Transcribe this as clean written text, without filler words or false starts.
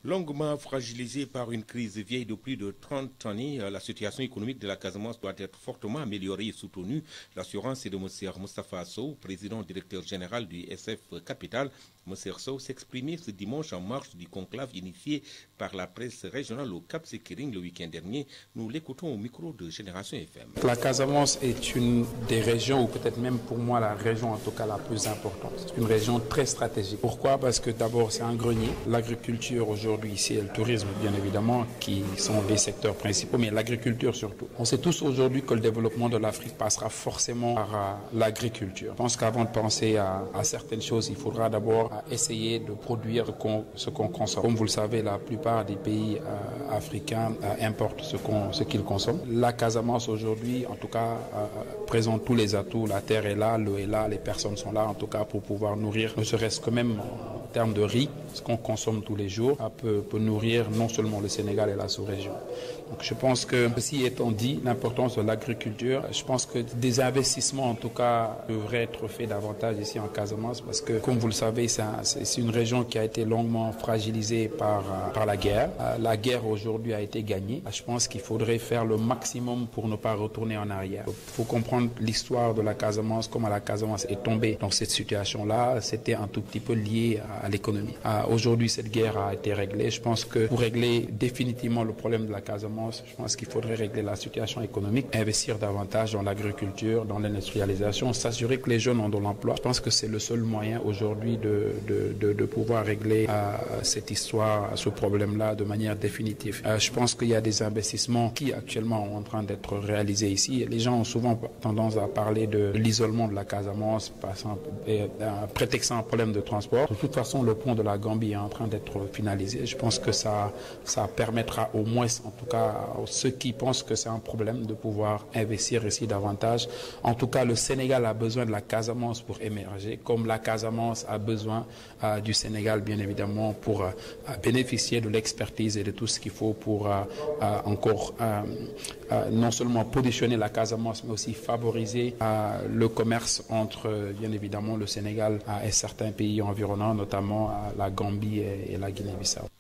Longuement fragilisée par une crise vieille de plus de 30 années, la situation économique de la Casamance doit être fortement améliorée et soutenue. L'assurance est de M. Moustapha Sow, président directeur général du SF Capital. M. Sow s'exprimait ce dimanche en marge du conclave initié par la presse régionale au Cap Skirring le week-end dernier. Nous l'écoutons au micro de Génération FM. La Casamance est une des régions, ou peut-être même pour moi la région en tout cas la plus importante. C'est une région très stratégique. Pourquoi? Parce que d'abord c'est un grenier. L'agriculture aujourd'hui ici et le tourisme bien évidemment qui sont les secteurs principaux, mais l'agriculture surtout. On sait tous aujourd'hui que le développement de l'Afrique passera forcément par l'agriculture. Je pense qu'avant de penser à certaines choses, il faudra d'abord essayer de produire ce qu'on consomme. Comme vous le savez, la plupart des pays africains importent ce qu'ils consomment. La Casamance aujourd'hui, en tout cas, présente tous les atouts. La terre est là, l'eau est là, les personnes sont là, en tout cas pour pouvoir nourrir, ne serait-ce que même en termes de riz, ce qu'on consomme tous les jours, peut nourrir non seulement le Sénégal et la sous-région. Donc je pense que, ceci étant dit, l'importance de l'agriculture, je pense que des investissements en tout cas devraient être faits davantage ici en Casamance parce que, comme vous le savez, c'est une région qui a été longuement fragilisée par la guerre. La guerre aujourd'hui a été gagnée. Je pense qu'il faudrait faire le maximum pour ne pas retourner en arrière. Il faut comprendre l'histoire de la Casamance, comment la Casamance est tombée dans cette situation-là. C'était un tout petit peu lié à l'économie. Aujourd'hui, cette guerre a été réglée. Je pense que pour régler définitivement le problème de la Casamance, je pense qu'il faudrait régler la situation économique, investir davantage dans l'agriculture, dans l'industrialisation, s'assurer que les jeunes ont de l'emploi. Je pense que c'est le seul moyen aujourd'hui de pouvoir régler cette histoire, ce problème-là de manière définitive. Je pense qu'il y a des investissements qui actuellement sont en train d'être réalisés ici. Les gens ont souvent tendance à parler de l'isolement de la Casamance, prétextant un problème de transport. De toute façon, le pont de la Gambie est en train d'être finalisé. Je pense que ça permettra au moins, en tout cas, à ceux qui pensent que c'est un problème de pouvoir investir ici davantage. En tout cas, le Sénégal a besoin de la Casamance pour émerger, comme la Casamance a besoin du Sénégal, bien évidemment, pour bénéficier de l'expertise et de tout ce qu'il faut pour encore non seulement positionner la Casamance, mais aussi favoriser le commerce entre, bien évidemment, le Sénégal et certains pays environnants, notamment la Gambie et la Guinée-Bissau.